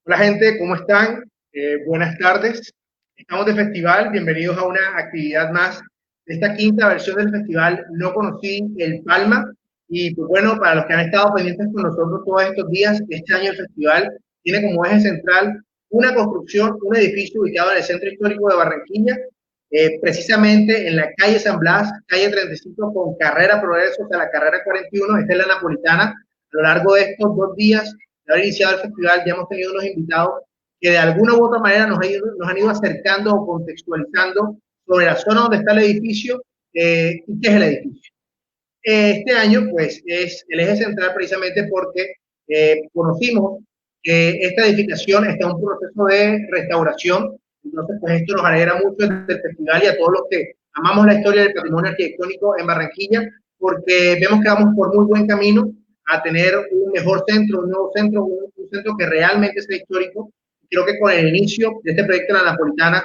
Hola gente, ¿cómo están? Buenas tardes. Estamos de festival, bienvenidos a una actividad más de esta quinta versión del festival No Conocí el Palma. Y pues bueno, para los que han estado pendientes con nosotros todos estos días, este año el festival tiene como eje central una construcción, un edificio ubicado en el centro histórico de Barranquilla, precisamente en la calle San Blas, calle 35 con carrera Progreso hasta la carrera 41. Esta es la Napolitana. A lo largo de estos 2 días de haber iniciado el festival, ya hemos tenido unos invitados que de alguna u otra manera nos han ido acercando o contextualizando sobre la zona donde está el edificio y qué es el edificio. Este año, pues, es el eje central precisamente porque conocimos que esta edificación está en un proceso de restauración. Entonces, pues, esto nos alegra mucho del festival y a todos los que amamos la historia del patrimonio arquitectónico en Barranquilla, porque vemos que vamos por muy buen camino a tener un mejor centro, un nuevo centro, un centro que realmente sea histórico. Creo que con el inicio de este proyecto de la Napolitana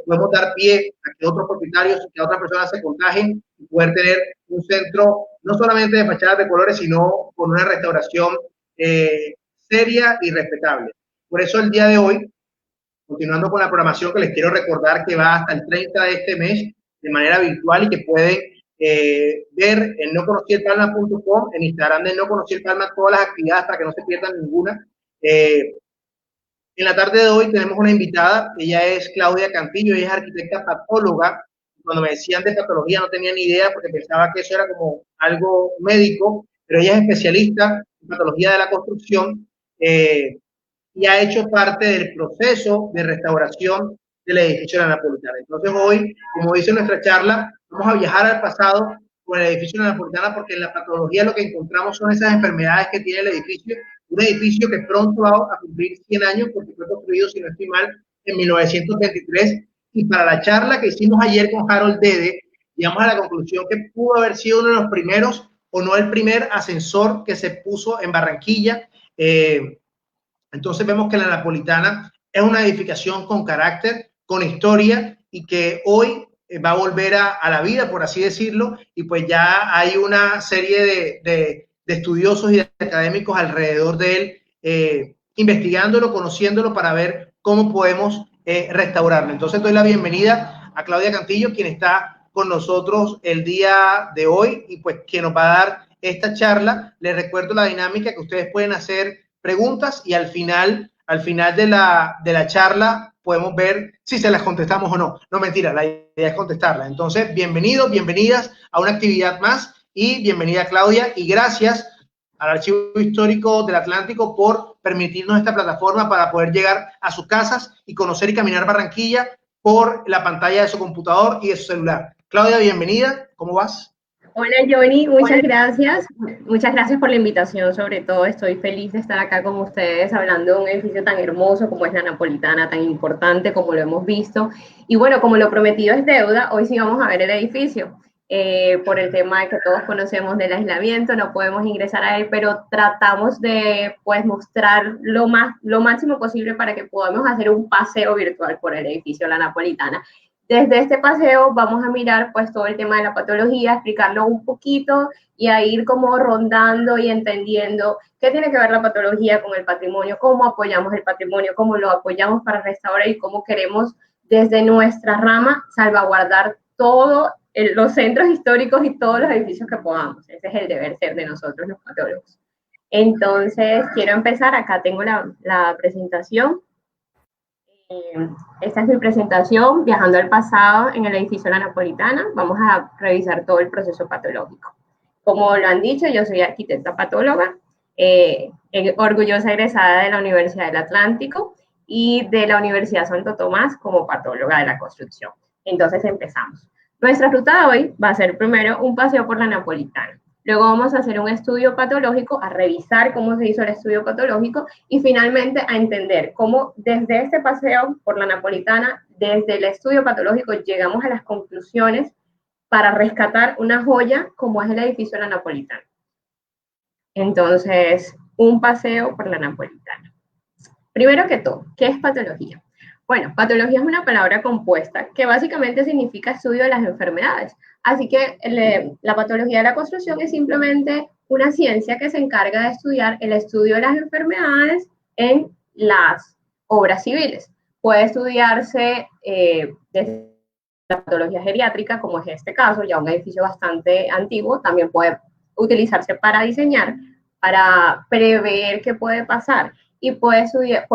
podemos dar pie a que otros propietarios, que otras personas se contagien y poder tener un centro no solamente de fachadas de colores, sino con una restauración seria y respetable. Por eso el día de hoy, continuando con la programación que les quiero recordar que va hasta el 30 de este mes de manera virtual y que pueden ver en noconocierpalma.com, en Instagram de No Conocí el Palma, todas las actividades para que no se pierdan ninguna. En la tarde de hoy tenemos una invitada, ella es Claudia Cantillo, ella es arquitecta patóloga. Cuando me decían de patología no tenía ni idea porque pensaba que eso era como algo médico, pero ella es especialista en patología de la construcción y ha hecho parte del proceso de restauración del edificio de la Napolitana. Entonces hoy, como dice nuestra charla, vamos a viajar al pasado con el edificio de la Napolitana porque en la patología lo que encontramos son esas enfermedades que tiene el edificio, un edificio que pronto va a cumplir 100 años porque fue construido, si no estoy mal, en 1923. Y para la charla que hicimos ayer con Harold Dede, llegamos a la conclusión que pudo haber sido uno de los primeros o no el primer ascensor que se puso en Barranquilla. Entonces vemos que la Napolitana es una edificación con carácter, con historia y que hoy va a volver a la vida, por así decirlo, y pues ya hay una serie de estudiosos y de académicos alrededor de él, investigándolo, conociéndolo para ver cómo podemos restaurarlo. Entonces doy la bienvenida a Claudia Cantillo, quien está con nosotros el día de hoy y pues que nos va a dar esta charla. Les recuerdo la dinámica que ustedes pueden hacer preguntas y al final de la charla podemos ver si se las contestamos o no. No, mentira, la idea es contestarla. Entonces, bienvenidos, bienvenidas a una actividad más y bienvenida Claudia y gracias al Archivo Histórico del Atlántico por permitirnos esta plataforma para poder llegar a sus casas y conocer y caminar Barranquilla por la pantalla de su computador y de su celular. Claudia, bienvenida, ¿cómo vas? Hola Johnny, muchas gracias. Muchas gracias por la invitación. Sobre todo estoy feliz de estar acá con ustedes hablando de un edificio tan hermoso como es la Napolitana, tan importante como lo hemos visto. Y bueno, como lo prometido es deuda, hoy sí vamos a ver el edificio. Por el tema de que todos conocemos del aislamiento, no podemos ingresar a él, pero tratamos de pues mostrar lo máximo posible para que podamos hacer un paseo virtual por el edificio La Napolitana. Desde este paseo vamos a mirar pues todo el tema de la patología, explicarlo un poquito y a ir como rondando y entendiendo qué tiene que ver la patología con el patrimonio, cómo apoyamos el patrimonio, cómo lo apoyamos para restaurar y cómo queremos desde nuestra rama salvaguardar todos los centros históricos y todos los edificios que podamos. Ese es el deber ser de nosotros los patólogos. Entonces, quiero empezar. Acá tengo la presentación. Esta es mi presentación, viajando al pasado en el edificio La Napolitana. Vamos a revisar todo el proceso patológico. Como lo han dicho, yo soy arquitecta patóloga, orgullosa egresada de la Universidad del Atlántico y de la Universidad Santo Tomás como patóloga de la construcción. Entonces empezamos. Nuestra ruta de hoy va a ser primero un paseo por la Napolitana. Luego vamos a hacer un estudio patológico, a revisar cómo se hizo el estudio patológico y finalmente a entender cómo desde este paseo por la Napolitana, desde el estudio patológico, llegamos a las conclusiones para rescatar una joya como es el edificio de la Napolitana. Entonces, un paseo por la Napolitana. Primero que todo, ¿qué es patología? Bueno, patología es una palabra compuesta que básicamente significa estudio de las enfermedades. Así que la patología de la construcción es simplemente una ciencia que se encarga de estudiar el estudio de las enfermedades en las obras civiles. Puede estudiarse desde la patología geriátrica, como es este caso, ya un edificio bastante antiguo, también puede utilizarse para diseñar, para prever qué puede pasar y puede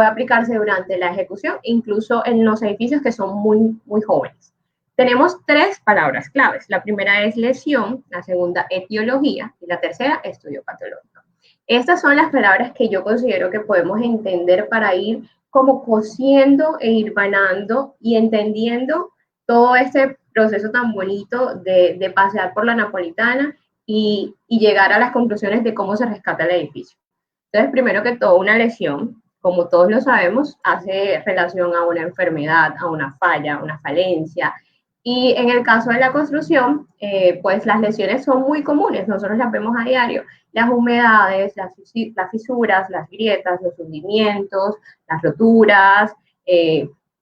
aplicarse durante la ejecución, incluso en los edificios que son muy, muy jóvenes. Tenemos tres palabras claves. La primera es lesión, la segunda etiología y la tercera estudio patológico. Estas son las palabras que yo considero que podemos entender para ir como cosiendo e ir vanando y entendiendo todo este proceso tan bonito de pasear por la Napolitana y llegar a las conclusiones de cómo se rescata el edificio. Entonces, primero que todo, una lesión, como todos lo sabemos, hace relación a una enfermedad, a una falla, a una falencia. Y en el caso de la construcción, pues las lesiones son muy comunes, nosotros las vemos a diario. Las humedades, las fisuras, las grietas, los hundimientos, las roturas,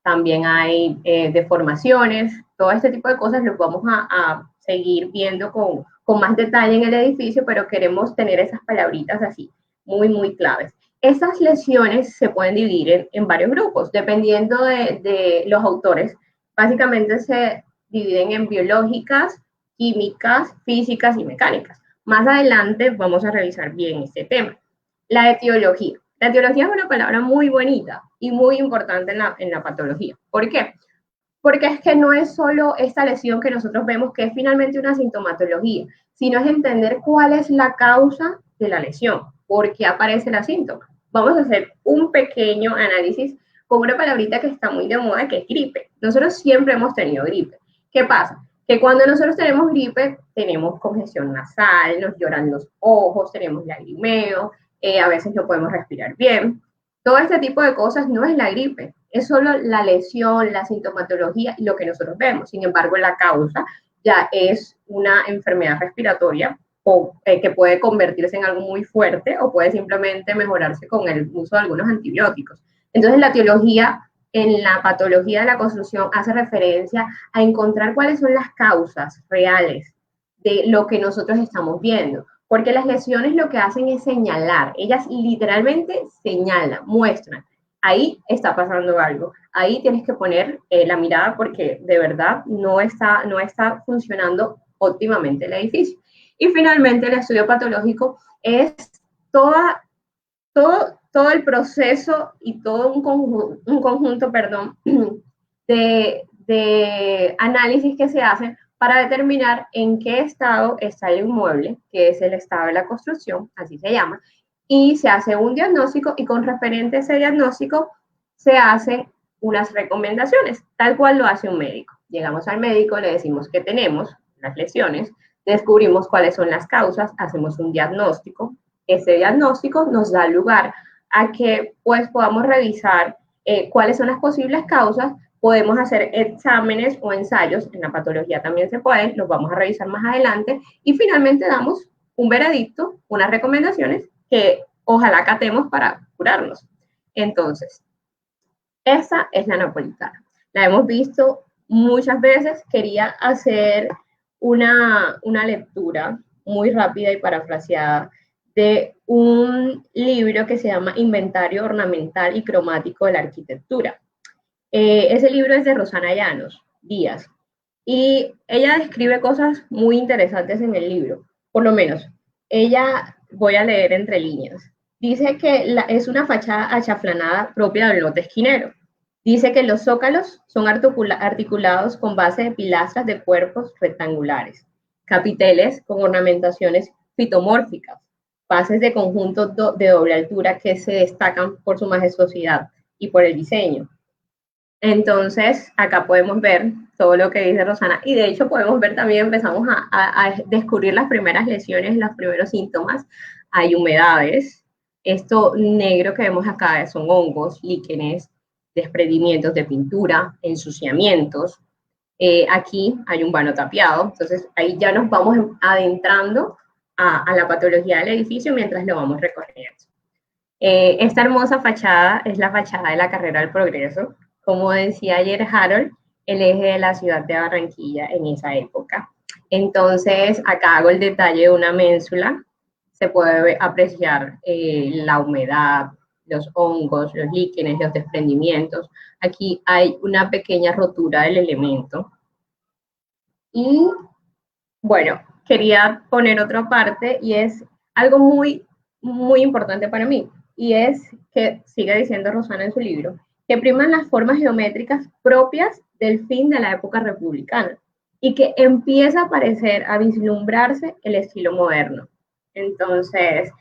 también hay deformaciones, todo este tipo de cosas los vamos a seguir viendo con más detalle en el edificio, pero queremos tener esas palabritas así, muy, muy claves. Esas lesiones se pueden dividir en varios grupos, dependiendo de los autores. Básicamente se dividen en biológicas, químicas, físicas y mecánicas. Más adelante vamos a revisar bien este tema. La etiología. La etiología es una palabra muy bonita y muy importante en la patología. ¿Por qué? Porque es que no es solo esta lesión que nosotros vemos que es finalmente una sintomatología, sino es entender cuál es la causa de la lesión, por qué aparece la síntoma. Vamos a hacer un pequeño análisis con una palabrita que está muy de moda, que es gripe. Nosotros siempre hemos tenido gripe. ¿Qué pasa? Que cuando nosotros tenemos gripe, tenemos congestión nasal, nos lloran los ojos, tenemos lagrimeo, a veces no podemos respirar bien. Todo este tipo de cosas no es la gripe, es solo la lesión, la sintomatología y lo que nosotros vemos. Sin embargo, la causa ya es una enfermedad respiratoria o que puede convertirse en algo muy fuerte o puede simplemente mejorarse con el uso de algunos antibióticos. Entonces, la etiología en la patología de la construcción hace referencia a encontrar cuáles son las causas reales de lo que nosotros estamos viendo. Porque las lesiones lo que hacen es señalar, ellas literalmente señalan, muestran, ahí está pasando algo, ahí tienes que poner la mirada porque de verdad no está funcionando óptimamente el edificio. Y finalmente el estudio patológico es toda, todo el proceso y todo un conjunto perdón, de análisis que se hacen para determinar en qué estado está el inmueble, que es el estado de la construcción, así se llama, y se hace un diagnóstico y con referente a ese diagnóstico se hacen unas recomendaciones, tal cual lo hace un médico. Llegamos al médico, le decimos que tenemos las lesiones, descubrimos cuáles son las causas, hacemos un diagnóstico, ese diagnóstico nos da lugar a que pues podamos revisar cuáles son las posibles causas, podemos hacer exámenes o ensayos, en la patología también se pueden, los vamos a revisar más adelante, y finalmente damos un veredicto, unas recomendaciones que ojalá acatemos para curarnos. Entonces, esa es la napolitana. La hemos visto muchas veces, quería hacer una lectura muy rápida y parafraseada de un libro que se llama Inventario Ornamental y Cromático de la Arquitectura. Ese libro es de Rosana Llanos Díaz y ella describe cosas muy interesantes en el libro, por lo menos. Ella, voy a leer entre líneas, dice que es una fachada achaflanada propia del lote esquinero. Dice que los zócalos son articulados con base de pilastras de cuerpos rectangulares, capiteles con ornamentaciones fitomórficas, bases de conjuntos de doble altura que se destacan por su majestuosidad y por el diseño. Entonces, acá podemos ver todo lo que dice Rosana y de hecho podemos ver también, empezamos a descubrir las primeras lesiones, los primeros síntomas. Hay humedades, esto negro que vemos acá son hongos, líquenes, desprendimientos de pintura, ensuciamientos. Aquí hay un vano tapiado, entonces ahí ya nos vamos adentrando a la patología del edificio mientras lo vamos recorriendo. Esta hermosa fachada es la fachada de la Carrera del Progreso, como decía ayer Harold, el eje de la ciudad de Barranquilla en esa época. Entonces, acá hago el detalle de una ménsula, se puede apreciar la humedad, los hongos, los líquenes, los desprendimientos. Aquí hay una pequeña rotura del elemento. Y bueno, quería poner otra parte y es algo muy importante para mí. Y es que, sigue diciendo Rosana en su libro, que priman las formas geométricas propias del fin de la época republicana y que empieza a aparecer, a vislumbrarse el estilo moderno. Entonces,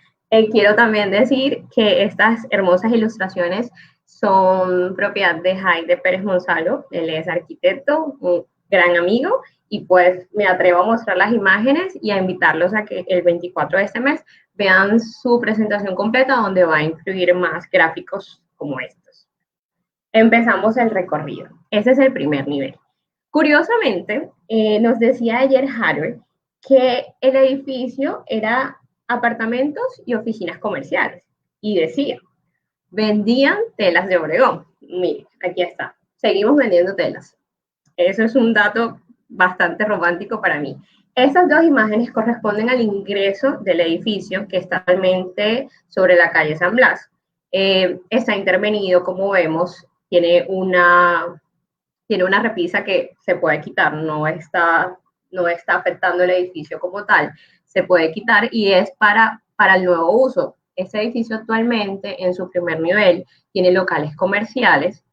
quiero también decir que estas hermosas ilustraciones son propiedad de Jaime Pérez Monsalvo. Él es arquitecto, un gran amigo, y pues me atrevo a mostrar las imágenes y a invitarlos a que el 24 de este mes vean su presentación completa, donde va a incluir más gráficos como estos. Empezamos el recorrido. Ese es el primer nivel. Curiosamente, nos decía ayer Harold que el edificio era apartamentos y oficinas comerciales. Y decía, vendían telas de Obregón. Miren, aquí está. Seguimos vendiendo telas. Eso es un dato bastante romántico para mí. Estas dos imágenes corresponden al ingreso del edificio, que está actualmente sobre la calle San Blas. Está intervenido, como vemos, tiene una repisa que se puede quitar, no está afectando el edificio como tal, se puede quitar y es para el nuevo uso. Este edificio actualmente, en su primer nivel, tiene locales comerciales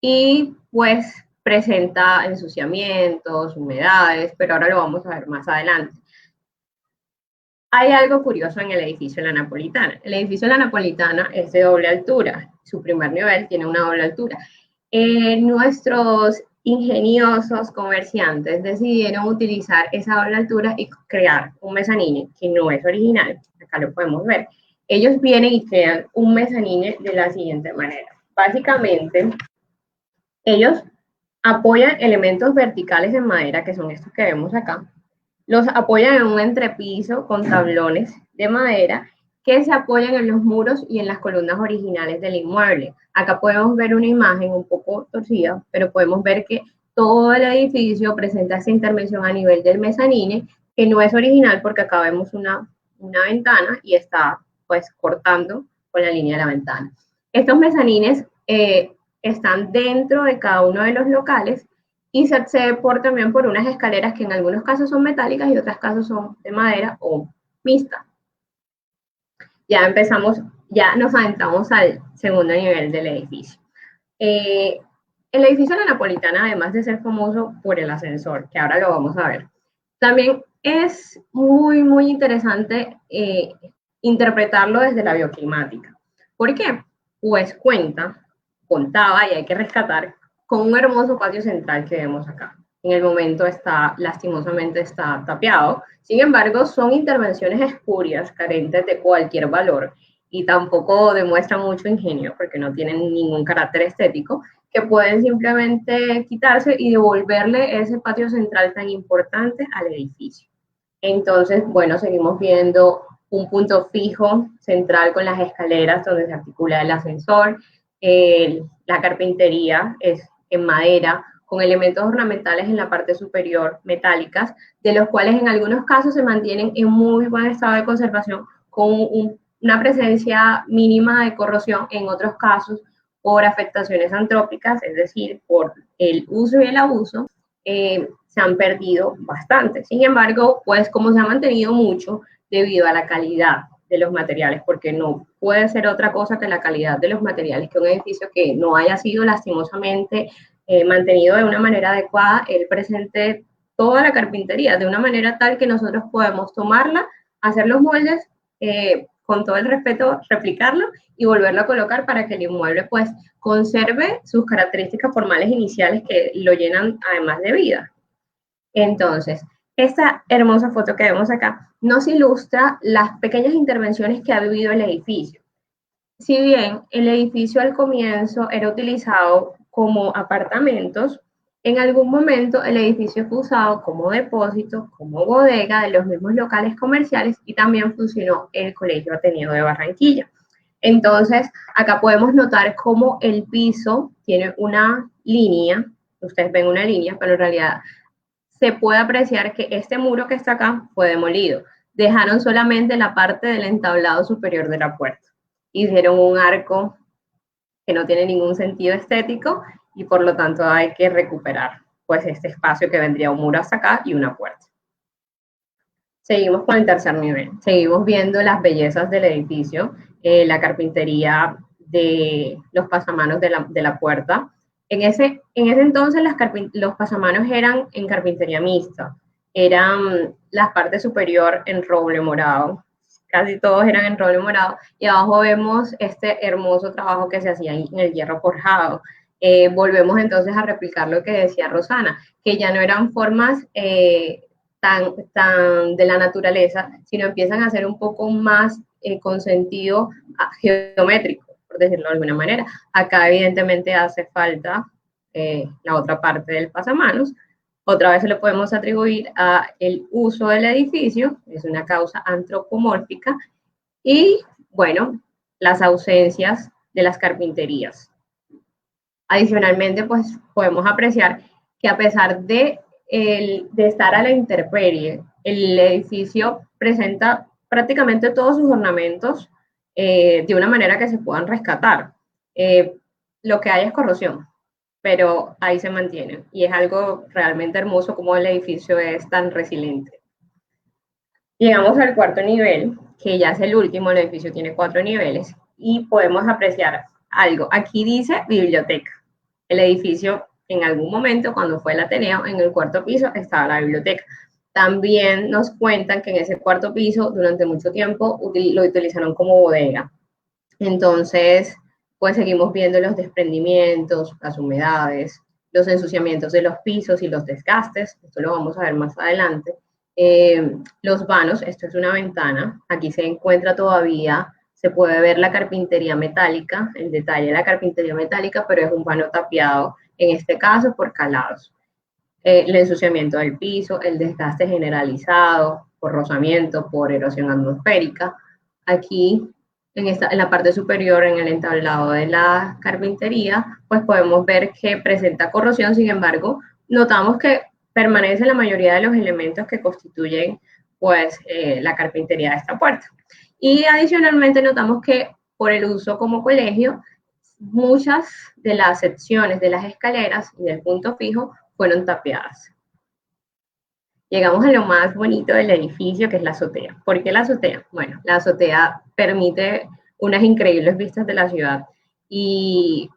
y pues presenta ensuciamientos, humedades, pero ahora lo vamos a ver más adelante. Hay algo curioso en el edificio de la Napolitana. El edificio de la Napolitana es de doble altura. Su primer nivel tiene una doble altura. Nuestros ingeniosos comerciantes decidieron utilizar esa doble altura y crear un mezanine que no es original. Acá lo podemos ver. Ellos vienen y crean un mezanine de la siguiente manera. Básicamente, ellos apoyan elementos verticales de madera, que son estos que vemos acá, los apoyan en un entrepiso con tablones de madera que se apoyan en los muros y en las columnas originales del inmueble. Acá podemos ver una imagen un poco torcida, pero podemos ver que todo el edificio presenta esta intervención a nivel del mezanine, que no es original porque acá vemos una ventana y está pues cortando con la línea de la ventana. Estos mezanines están dentro de cada uno de los locales y se accede también por unas escaleras que en algunos casos son metálicas y otros casos son de madera o mixta. Ya empezamos, ya nos adentramos al segundo nivel del edificio. El edificio de la Napolitana, además de ser famoso por el ascensor, que ahora lo vamos a ver, también es muy interesante interpretarlo desde la bioclimática. ¿Por qué? Pues contaba, y hay que rescatar, con un hermoso patio central que vemos acá. En el momento lastimosamente está tapiado. Sin embargo, son intervenciones espurias, carentes de cualquier valor y tampoco demuestran mucho ingenio porque no tienen ningún carácter estético, que pueden simplemente quitarse y devolverle ese patio central tan importante al edificio. Entonces, bueno, seguimos viendo un punto fijo central con las escaleras donde se articula el ascensor. La carpintería es en madera, con elementos ornamentales en la parte superior, metálicas, de los cuales en algunos casos se mantienen en muy buen estado de conservación, con una presencia mínima de corrosión, en otros casos por afectaciones antrópicas, es decir, por el uso y el abuso, se han perdido bastante. Sin embargo, pues como se ha mantenido mucho debido a la calidad de los materiales, porque no puede ser otra cosa que la calidad de los materiales, que un edificio que no haya sido lastimosamente mantenido de una manera adecuada, él presente toda la carpintería de una manera tal que nosotros podemos tomarla, hacer los moldes, con todo el respeto, replicarlo y volverlo a colocar para que el inmueble pues conserve sus características formales iniciales que lo llenan además de vida. Entonces, esta hermosa foto que vemos acá nos ilustra las pequeñas intervenciones que ha vivido el edificio. Si bien el edificio al comienzo era utilizado como apartamentos, en algún momento el edificio fue usado como depósito, como bodega de los mismos locales comerciales y también funcionó el Colegio Ateneo de Barranquilla. Entonces, acá podemos notar cómo el piso tiene una línea, ustedes ven una línea, pero en realidad se puede apreciar que este muro que está acá fue demolido. Dejaron solamente la parte del entablado superior de la puerta. hicieron un arco que no tiene ningún sentido estético y por lo tanto hay que recuperar pues este espacio que vendría un muro hasta acá y una puerta. Seguimos con el tercer nivel, seguimos viendo las bellezas del edificio, la carpintería de los pasamanos de la puerta. En ese entonces los pasamanos eran en carpintería mixta, eran la parte superior en roble morado, casi todos eran en roble morado, y abajo vemos este hermoso trabajo que se hacía en el hierro forjado. Volvemos entonces a replicar lo que decía Rosana, que ya no eran formas tan de la naturaleza, sino empiezan a ser un poco más con sentido geométrico, por decirlo de alguna manera. Acá evidentemente hace falta la otra parte del pasamanos. Otra vez se lo podemos atribuir a el uso del edificio, es una causa antropomórfica, y bueno, las ausencias de las carpinterías. Adicionalmente, pues podemos apreciar que a pesar de estar a la intemperie, el edificio presenta prácticamente todos sus ornamentos de una manera que se puedan rescatar. Lo que hay es corrosión, pero ahí se mantiene y es algo realmente hermoso como el edificio es tan resiliente. Llegamos al cuarto nivel, que ya es el último, el edificio tiene 4 niveles y podemos apreciar algo. Aquí dice biblioteca. El edificio en algún momento, cuando fue el Ateneo, en el cuarto piso estaba la biblioteca. También nos cuentan que en ese cuarto piso, durante mucho tiempo, lo utilizaron como bodega. Entonces, pues seguimos viendo los desprendimientos, las humedades, los ensuciamientos de los pisos y los desgastes. Esto lo vamos a ver más adelante. Los vanos, esto es una ventana. Aquí se encuentra todavía, se puede ver la carpintería metálica, el detalle de la carpintería metálica, pero es un vano tapiado, en este caso por calados. El ensuciamiento del piso, el desgaste generalizado por rozamiento, por erosión atmosférica. Aquí, en la parte superior, en el entablado de la carpintería, pues podemos ver que presenta corrosión, sin embargo, notamos que permanece la mayoría de los elementos que constituyen pues la carpintería de esta puerta. Y adicionalmente notamos que por el uso como colegio, muchas de las secciones de las escaleras y del punto fijo fueron tapiadas. Llegamos a lo más bonito del edificio, que es la azotea. ¿Por qué la azotea? Bueno, la azotea permite unas increíbles vistas de la ciudad y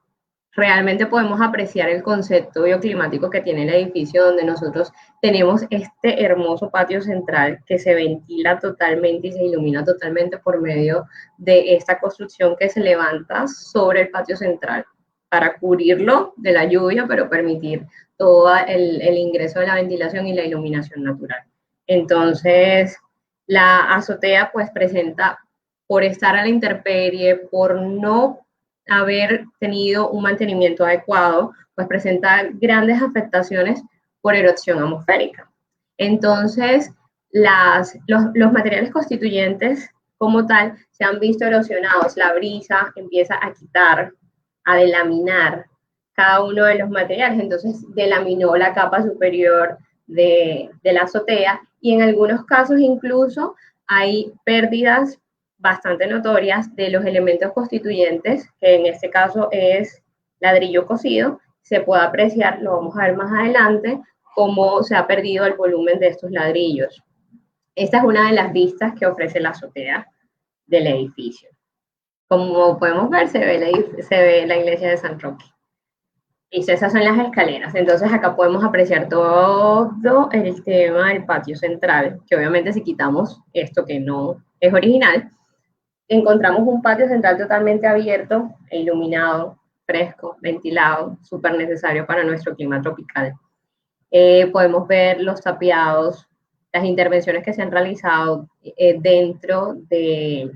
realmente podemos apreciar el concepto bioclimático que tiene el edificio, donde nosotros tenemos este hermoso patio central que se ventila totalmente y se ilumina totalmente por medio de esta construcción que se levanta sobre el patio central para cubrirlo de la lluvia, pero permitir todo el ingreso de la ventilación y la iluminación natural. Entonces, la azotea pues presenta, por estar a la intemperie, por no haber tenido un mantenimiento adecuado, pues presenta grandes afectaciones por erosión atmosférica. Entonces, los materiales constituyentes como tal se han visto erosionados, la brisa empieza a quitar, a delaminar cada uno de los materiales, entonces delaminó la capa superior de la azotea y en algunos casos incluso hay pérdidas bastante notorias de los elementos constituyentes, que en este caso es ladrillo cocido. Se puede apreciar, lo vamos a ver más adelante, cómo se ha perdido el volumen de estos ladrillos. Esta es una de las vistas que ofrece la azotea del edificio. Como podemos ver, se ve la iglesia de San Roque. Y esas son las escaleras. Entonces acá podemos apreciar todo el tema del patio central, que obviamente si quitamos esto que no es original, encontramos un patio central totalmente abierto e iluminado, fresco, ventilado, súper necesario para nuestro clima tropical. Podemos ver los tapiados, las intervenciones que se han realizado dentro del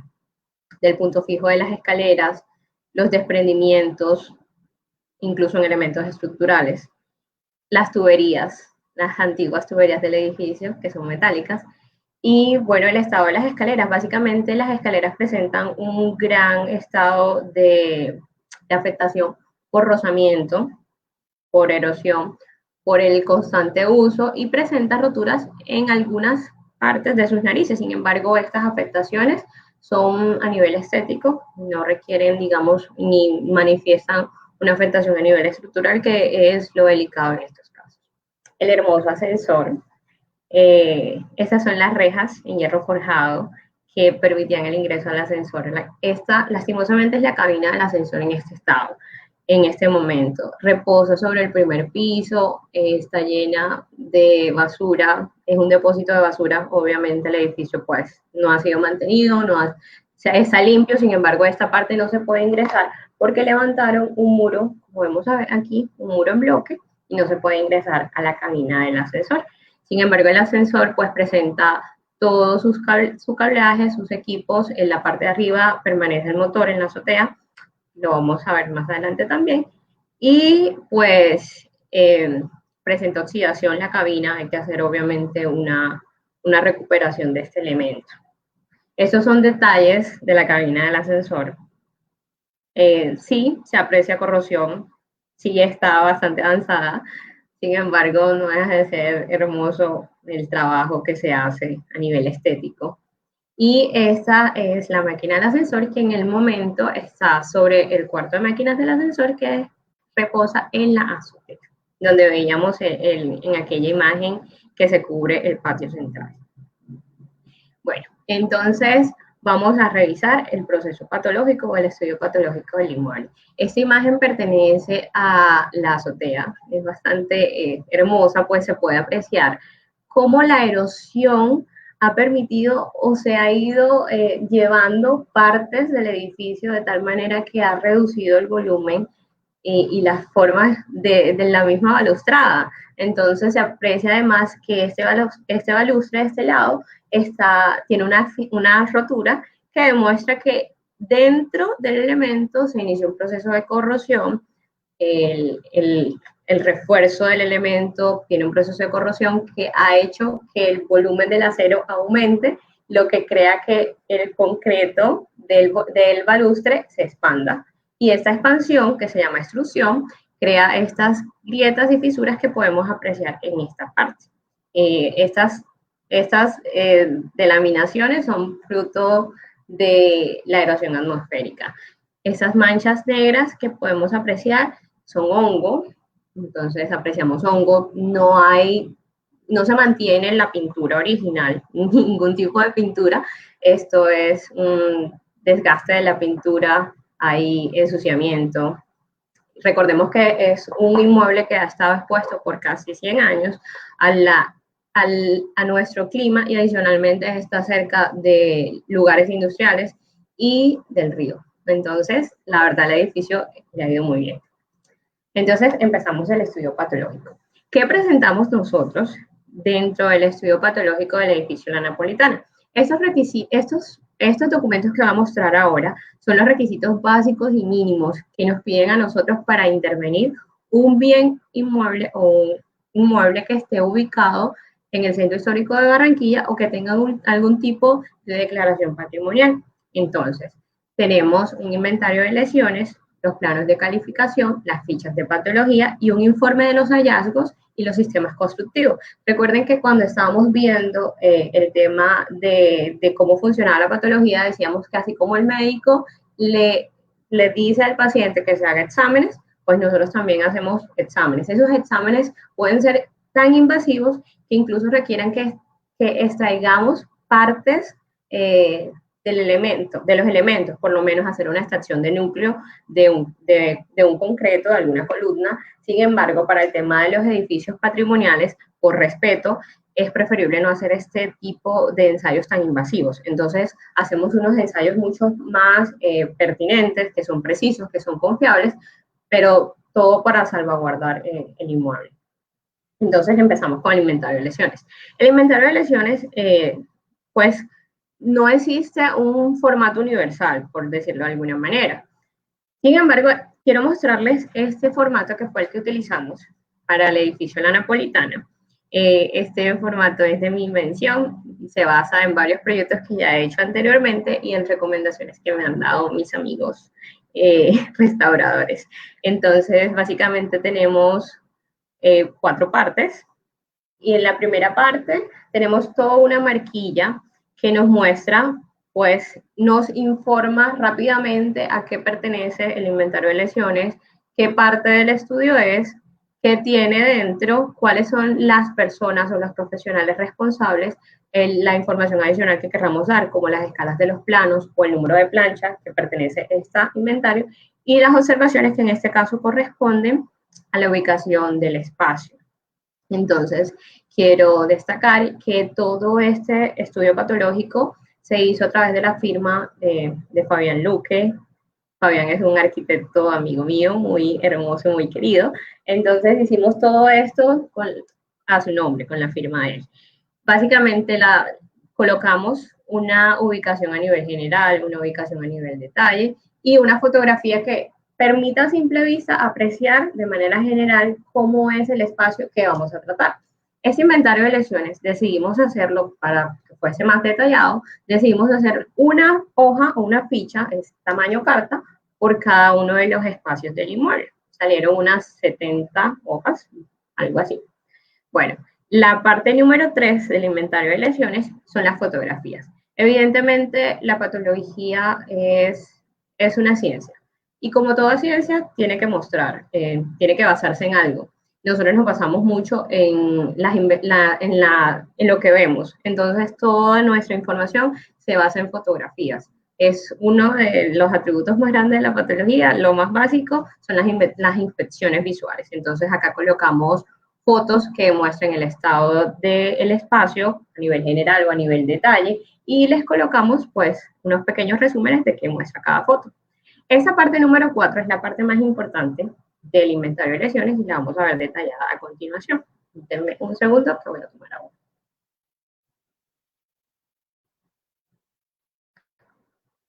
punto fijo de las escaleras, los desprendimientos, incluso en elementos estructurales, las tuberías, las antiguas tuberías del edificio, que son metálicas, y bueno, el estado de las escaleras. Básicamente las escaleras presentan un gran estado de afectación por rozamiento, por erosión, por el constante uso y presenta roturas en algunas partes de sus narices. Sin embargo, estas afectaciones son a nivel estético, no requieren, digamos, ni manifiestan una afectación a nivel estructural, que es lo delicado en estos casos. El hermoso ascensor. Estas son las rejas en hierro forjado que permitían el ingreso al ascensor. Esta, lastimosamente, es la cabina del ascensor en este estado, en este momento. Reposa sobre el primer piso, está llena de basura, es un depósito de basura. Obviamente el edificio pues no ha sido mantenido, está limpio, sin embargo esta parte no se puede ingresar porque levantaron un muro, como vemos aquí, un muro en bloque, y no se puede ingresar a la cabina del ascensor. Sin embargo, el ascensor pues presenta todos su cableaje, sus equipos. En la parte de arriba permanece el motor en la azotea, lo vamos a ver más adelante también. Y pues presenta oxidación la cabina, hay que hacer obviamente una recuperación de este elemento. Estos son detalles de la cabina del ascensor. Sí, se aprecia corrosión, sí está bastante avanzada, sin embargo, no deja de ser hermoso el trabajo que se hace a nivel estético. Y esta es la máquina del ascensor, que en el momento está sobre el cuarto de máquinas del ascensor, que reposa en la azotea, donde veíamos en aquella imagen que se cubre el patio central. Bueno, entonces vamos a revisar el proceso patológico o el estudio patológico del inmueble. Esta imagen pertenece a la azotea, es bastante hermosa, pues se puede apreciar cómo la erosión ha permitido o se ha ido llevando partes del edificio de tal manera que ha reducido el volumen y las formas de la misma balustrada. Entonces se aprecia además que este balustre de este lado tiene una rotura que demuestra que dentro del elemento se inició un proceso de corrosión. El refuerzo del elemento tiene un proceso de corrosión que ha hecho que el volumen del acero aumente, lo que crea que el concreto del balustre se expanda. Y esta expansión, que se llama extrusión, crea estas grietas y fisuras que podemos apreciar en esta parte. Estas delaminaciones son fruto de la erosión atmosférica. Esas manchas negras que podemos apreciar son hongo, entonces apreciamos hongo, no se mantiene en la pintura original, ningún tipo de pintura, esto es un desgaste de la pintura, hay ensuciamiento. Recordemos que es un inmueble que ha estado expuesto por casi 100 años a nuestro clima y adicionalmente está cerca de lugares industriales y del río. Entonces, la verdad, el edificio le ha ido muy bien. Entonces, empezamos el estudio patológico. ¿Qué presentamos nosotros dentro del estudio patológico del edificio La Napolitana? Estos documentos que voy a mostrar ahora son los requisitos básicos y mínimos que nos piden a nosotros para intervenir un bien inmueble o un inmueble que esté ubicado en el centro histórico de Barranquilla o que tenga algún tipo de declaración patrimonial. Entonces, tenemos un inventario de lesiones, los planos de calificación, las fichas de patología y un informe de los hallazgos y los sistemas constructivos. Recuerden que cuando estábamos viendo el tema de cómo funcionaba la patología, decíamos que así como el médico le dice al paciente que se haga exámenes, pues nosotros también hacemos exámenes. Esos exámenes pueden ser tan invasivos que incluso requieran que extraigamos partes de los elementos, por lo menos hacer una extracción de núcleo de un concreto, de alguna columna. Sin embargo, para el tema de los edificios patrimoniales, por respeto, es preferible no hacer este tipo de ensayos tan invasivos. Entonces, hacemos unos ensayos mucho más pertinentes, que son precisos, que son confiables, pero todo para salvaguardar el inmueble. Entonces, empezamos con el inventario de lesiones. El inventario de lesiones, pues, no existe un formato universal, por decirlo de alguna manera. Sin embargo, quiero mostrarles este formato que fue el que utilizamos para el edificio La Napolitana. Este formato es de mi invención, se basa en varios proyectos que ya he hecho anteriormente y en recomendaciones que me han dado mis amigos restauradores. Entonces, básicamente tenemos 4 partes y en la primera parte tenemos toda una marquilla que nos muestra pues nos informa rápidamente a qué pertenece el inventario de lesiones, qué parte del estudio es, qué tiene dentro, cuáles son las personas o los profesionales responsables, la información adicional que queramos dar, como las escalas de los planos o el número de planchas que pertenece a este inventario, y las observaciones que en este caso corresponden a la ubicación del espacio. Entonces, quiero destacar que todo este estudio patológico se hizo a través de la firma de Fabián Luque. Fabián es un arquitecto amigo mío, muy hermoso, muy querido. Entonces hicimos todo esto a su nombre, con la firma de él. Básicamente colocamos una ubicación a nivel general, una ubicación a nivel detalle y una fotografía que permita a simple vista apreciar de manera general cómo es el espacio que vamos a tratar. Ese inventario de lesiones decidimos hacerlo para que fuese más detallado, decidimos hacer una hoja o una ficha, es tamaño carta, por cada uno de los espacios del inmueble. Salieron unas 70 hojas, algo así. Bueno, la parte número 3 del inventario de lesiones son las fotografías. Evidentemente, la patología es una ciencia. Y como toda ciencia, tiene que mostrar, tiene que basarse en algo. Nosotros nos basamos mucho en lo que vemos. Entonces, toda nuestra información se basa en fotografías. Es uno de los atributos más grandes de la patología. Lo más básico son las inspecciones visuales. Entonces, acá colocamos fotos que muestren el estado del espacio a nivel general o a nivel detalle y les colocamos pues unos pequeños resúmenes de qué muestra cada foto. Esa parte número 4 es la parte más importante del inventario de lesiones y la vamos a ver detallada a continuación. Denme un segundo que voy a tomar agua.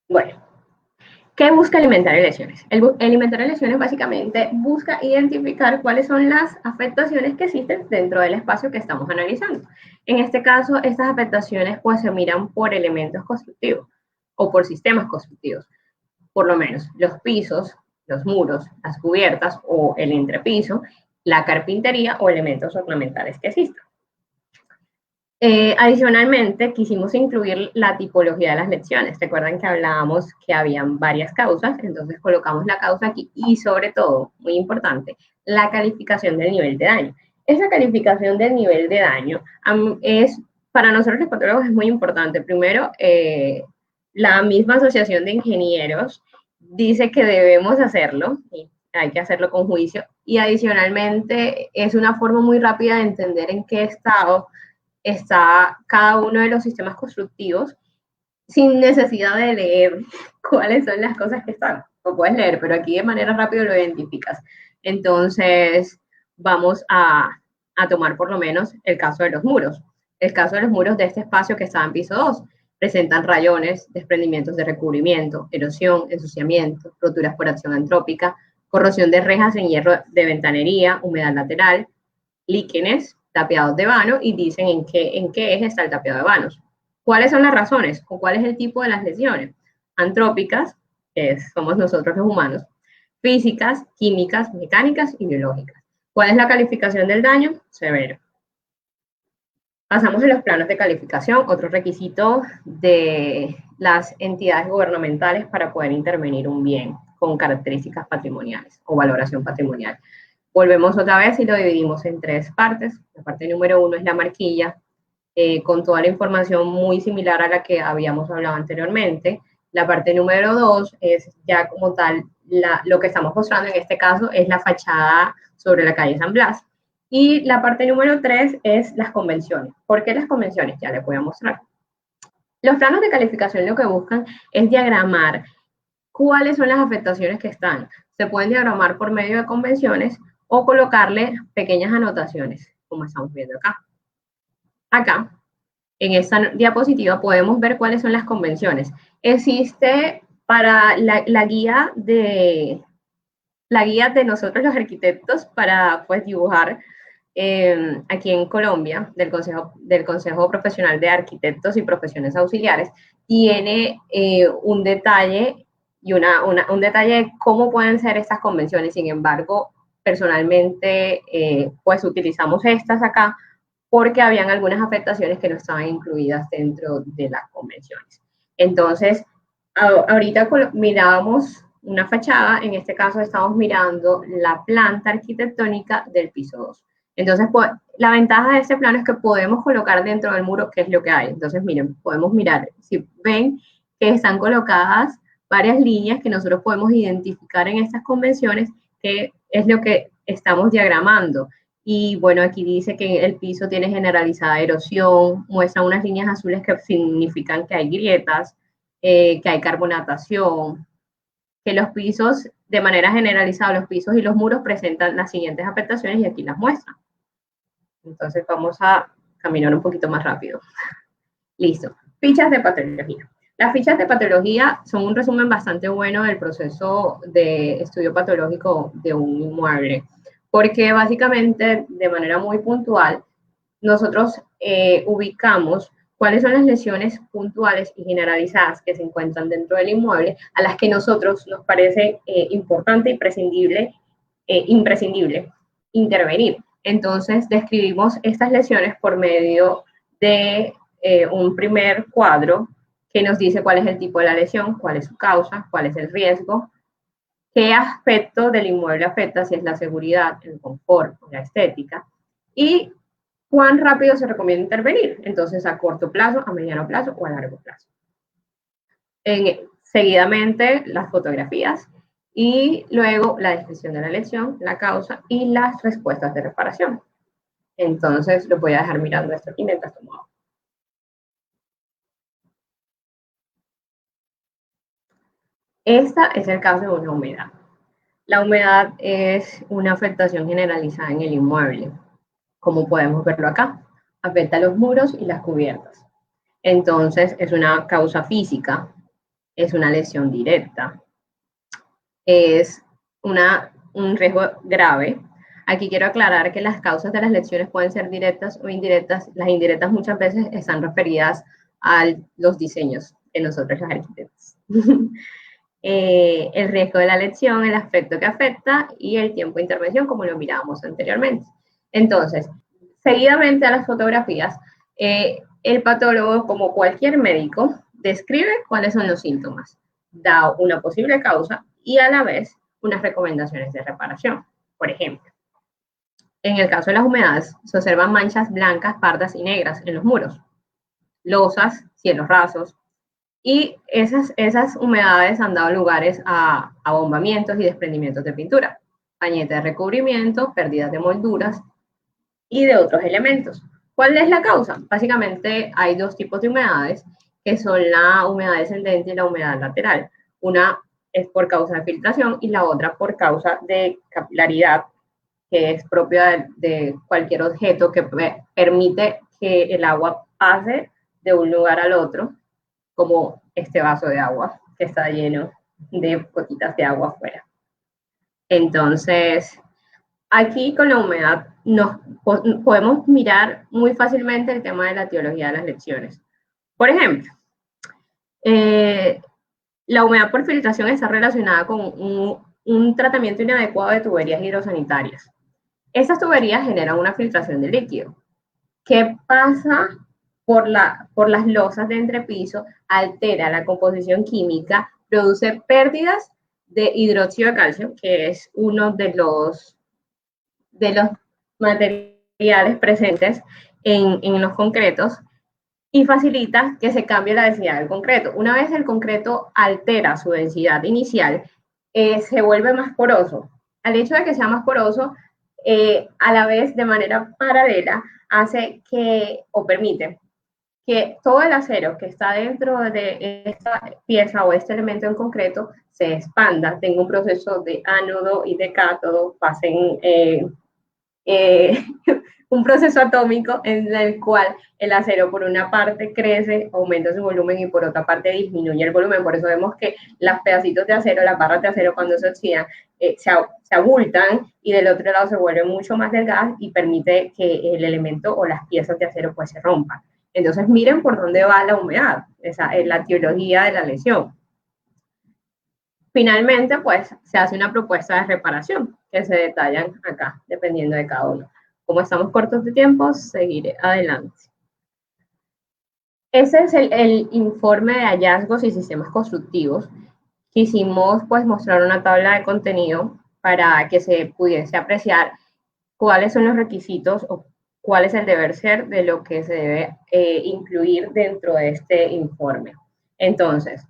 Bueno, ¿qué busca el inventario de lesiones? El inventario de lesiones básicamente busca identificar cuáles son las afectaciones que existen dentro del espacio que estamos analizando. En este caso, estas afectaciones pues se miran por elementos constructivos o por sistemas constructivos. Por lo menos los pisos, los muros, las cubiertas o el entrepiso, la carpintería o elementos ornamentales que existan. Adicionalmente, quisimos incluir la tipología de las lesiones. Recuerdan que hablábamos que habían varias causas, entonces colocamos la causa aquí y sobre todo, muy importante, la calificación del nivel de daño. Esa calificación del nivel de daño es, para nosotros los patólogos es muy importante. Primero, la misma Asociación de Ingenieros dice que debemos hacerlo, y hay que hacerlo con juicio, y adicionalmente es una forma muy rápida de entender en qué estado está cada uno de los sistemas constructivos sin necesidad de leer cuáles son las cosas que están. Lo puedes leer, pero aquí de manera rápida lo identificas. Entonces, vamos a tomar por lo menos el caso de los muros. El caso de los muros de este espacio que está en piso 2. Presentan rayones, desprendimientos de recubrimiento, erosión, ensuciamiento, roturas por acción antrópica, corrosión de rejas en hierro de ventanería, humedad lateral, líquenes, tapiados de vano y dicen en qué eje está el tapiado de vanos. ¿Cuáles son las razones o cuál es el tipo de las lesiones? Antrópicas, que somos nosotros los humanos, físicas, químicas, mecánicas y biológicas. ¿Cuál es la calificación del daño? Severo. Pasamos a los planos de calificación, otro requisito de las entidades gubernamentales para poder intervenir un bien con características patrimoniales o valoración patrimonial. Volvemos otra vez y lo dividimos en 3 partes. La parte número 1 es la marquilla, con toda la información muy similar a la que habíamos hablado anteriormente. La parte número 2 es ya como tal, lo que estamos mostrando en este caso es la fachada sobre la calle San Blas. Y la parte número 3 es las convenciones. ¿Por qué las convenciones? Ya les voy a mostrar. Los planos de calificación lo que buscan es diagramar cuáles son las afectaciones que están. Se pueden diagramar por medio de convenciones o colocarle pequeñas anotaciones, como estamos viendo acá. Acá, en esta diapositiva, podemos ver cuáles son las convenciones. Existe para la guía de nosotros los arquitectos para pues, dibujar aquí en Colombia, del Consejo Profesional de Arquitectos y Profesiones Auxiliares, tiene un detalle y un detalle de cómo pueden ser estas convenciones. Sin embargo, personalmente, pues utilizamos estas acá porque habían algunas afectaciones que no estaban incluidas dentro de las convenciones. Entonces, ahorita mirábamos una fachada, en este caso estamos mirando la planta arquitectónica del piso 2. Entonces, pues, la ventaja de este plano es que podemos colocar dentro del muro qué es lo que hay. Entonces, miren, podemos mirar, si ven que están colocadas varias líneas que nosotros podemos identificar en estas convenciones, que es lo que estamos diagramando. Y bueno, aquí dice que el piso tiene generalizada erosión, muestra unas líneas azules que significan que hay grietas, que hay carbonatación, que los pisos, de manera generalizada, los pisos y los muros presentan las siguientes afectaciones y aquí las muestran. Entonces vamos a caminar un poquito más rápido. Listo. Fichas de patología. Las fichas de patología son un resumen bastante bueno del proceso de estudio patológico de un inmueble, porque básicamente, de manera muy puntual, nosotros ubicamos cuáles son las lesiones puntuales y generalizadas que se encuentran dentro del inmueble, a las que nosotros nos parece importante y imprescindible intervenir. Entonces, describimos estas lesiones por medio de un primer cuadro que nos dice cuál es el tipo de la lesión, cuál es su causa, cuál es el riesgo, qué aspecto del inmueble afecta, si es la seguridad, el confort o la estética, y cuán rápido se recomienda intervenir, entonces a corto plazo, a mediano plazo o a largo plazo. Seguidamente las fotografías y luego la descripción de la lesión, la causa y las respuestas de reparación. Entonces lo voy a dejar mirando esto aquí mientras tomo agua. Esta es el caso de una humedad. La humedad es una afectación generalizada en el inmueble, como podemos verlo acá. Afecta los muros y las cubiertas. Entonces es una causa física, es una lesión directa, es un riesgo grave. Aquí quiero aclarar que las causas de las lesiones pueden ser directas o indirectas. Las indirectas muchas veces están referidas a los diseños de nosotros los arquitectos. El riesgo de la lesión, el aspecto que afecta y el tiempo de intervención, como lo mirábamos anteriormente. Entonces, seguidamente a las fotografías, el patólogo, como cualquier médico, describe cuáles son los síntomas, da una posible causa y a la vez unas recomendaciones de reparación. Por ejemplo, en el caso de las humedades, se observan manchas blancas, pardas y negras en los muros, losas, cielos rasos, y esas humedades han dado lugares a abombamientos y desprendimientos de pintura, pañete de recubrimiento, pérdidas de molduras y de otros elementos. ¿Cuál es la causa? Básicamente hay dos tipos de humedades, que son la humedad descendente y la humedad lateral. Una es por causa de filtración y la otra por causa de capilaridad, que es propia de cualquier objeto que permite que el agua pase de un lugar al otro, como este vaso de agua que está lleno de gotitas de agua afuera. Entonces, aquí con la humedad podemos mirar muy fácilmente el tema de la etiología de las lesiones. Por ejemplo, la humedad por filtración está relacionada con un tratamiento inadecuado de tuberías hidrosanitarias. Estas tuberías generan una filtración de líquido. ¿Qué pasa por las losas de entrepiso? Altera la composición química, produce pérdidas de hidróxido de calcio, que es uno de los materiales presentes en los concretos, y facilita que se cambie la densidad del concreto. Una vez el concreto altera su densidad inicial, se vuelve más poroso. Al hecho de que sea más poroso, a la vez, de manera paralela, hace que, o permite, que todo el acero que está dentro de esta pieza o este elemento en concreto se expanda, tenga un proceso de ánodo y de cátodo, pasen un proceso atómico en el cual el acero por una parte crece, aumenta su volumen y por otra parte disminuye el volumen. Por eso vemos que los pedacitos de acero, las barras de acero cuando se oxidan, se abultan y del otro lado se vuelven mucho más delgadas y permite que el elemento o las piezas de acero pues se rompan. Entonces miren por dónde va la humedad, esa es la etiología de la lesión. Finalmente, pues se hace una propuesta de reparación que se detallan acá, dependiendo de cada uno. Como estamos cortos de tiempo, seguiré adelante. Ese es el informe de hallazgos y sistemas constructivos. Quisimos pues mostrar una tabla de contenido para que se pudiese apreciar cuáles son los requisitos o cuál es el deber ser de lo que se debe incluir dentro de este informe. Entonces,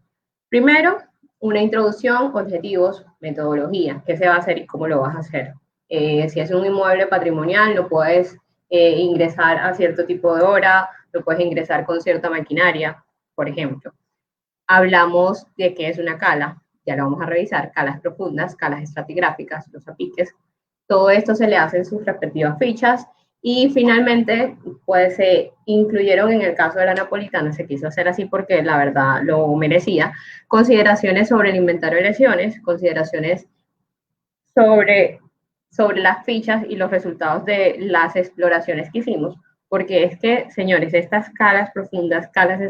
primero, una introducción, objetivos, metodología, qué se va a hacer y cómo lo vas a hacer. Si es un inmueble patrimonial, no puedes ingresar a cierto tipo de hora, no puedes ingresar con cierta maquinaria, por ejemplo. Hablamos de qué es una cala, ya lo vamos a revisar, calas profundas, calas estratigráficas, los apiques. Todo esto se le hace en sus respectivas fichas y finalmente pues se incluyeron en el caso de la napolitana, se quiso hacer así porque la verdad lo merecía, consideraciones sobre el inventario de lesiones, consideraciones sobre, sobre las fichas y los resultados de las exploraciones que hicimos, porque es que, señores, estas calas profundas, calas